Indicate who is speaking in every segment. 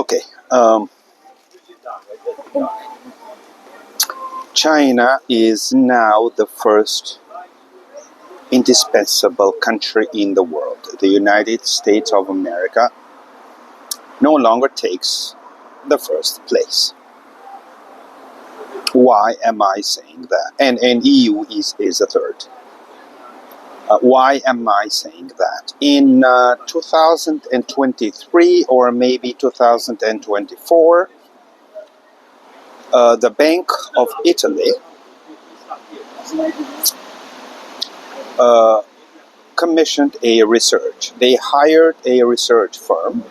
Speaker 1: Okay. China is now the first indispensable country in the world. The United States of America no longer takes the first place. Why am I saying that? And EU is a third. Why am I saying that? In 2023 or maybe 2024, the Bank of Italy commissioned a research. They hired a research firm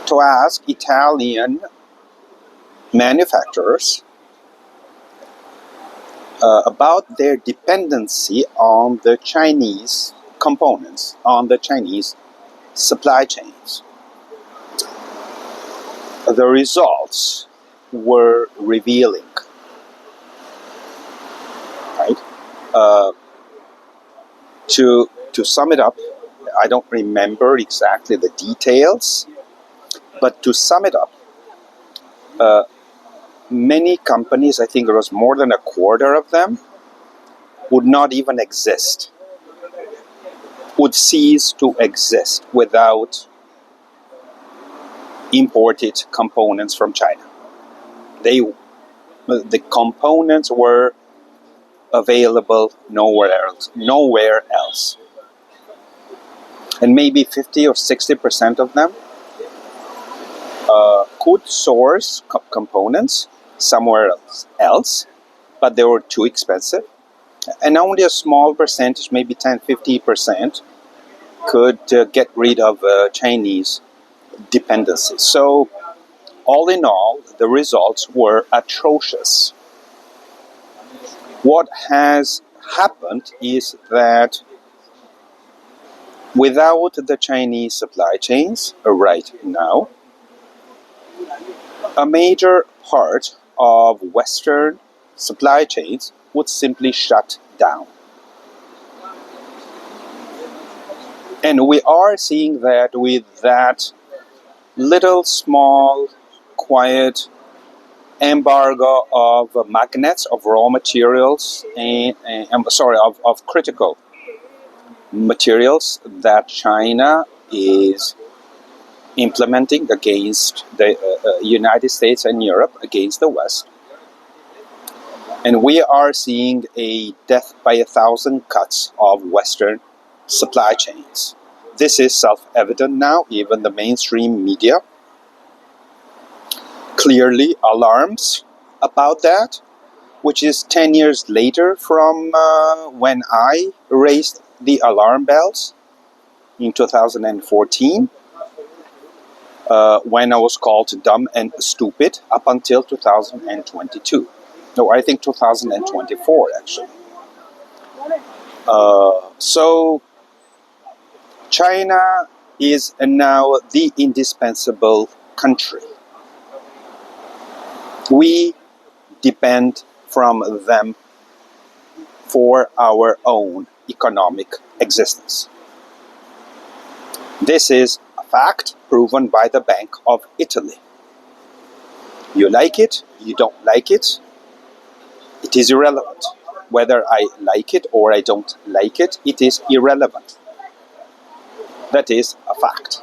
Speaker 1: to ask Italian manufacturers about their dependency on the Chinese components, on the Chinese supply chains. The results were revealing, right? To sum it up, I don't remember exactly the details, but to sum it up, many companies, I think it was more than a quarter of them, would not even exist, would cease to exist without imported components from China. The components were available nowhere else. And maybe 50 or 60% of them could source components somewhere else, but they were too expensive. And only a small percentage, maybe 10-15%, could get rid of Chinese dependency. So, all in all, the results were atrocious. What has happened is that without the Chinese supply chains right now, a major part of Western supply chains would simply shut down. And we are seeing that with that little, small, quiet embargo of magnets, of raw materials, of critical materials that China is implementing against the United States and Europe, against the West. And we are seeing a death by 1,000 cuts of Western supply chains. This is self-evident now. Even the mainstream media clearly alarms about that, which is 10 years later from when I raised the alarm bells in 2014, when I was called dumb and stupid, up until 2022. No, I think 2024 actually. So China is now the indispensable country. We depend from them for our own economic existence. This is a fact proven by the Bank of Italy. You like it, you don't like it, it is irrelevant. Whether I like it or I don't like it, it is irrelevant. That is a fact.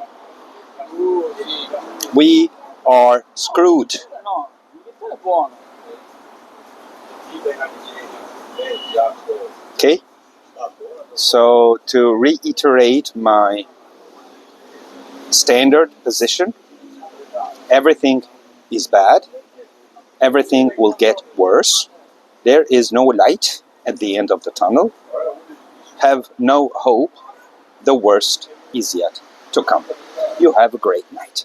Speaker 1: We are screwed. Okay? So, to reiterate my standard position, everything is bad. Everything will get worse. There is no light at the end of the tunnel. Have no hope. The worst is yet to come. You have a great night.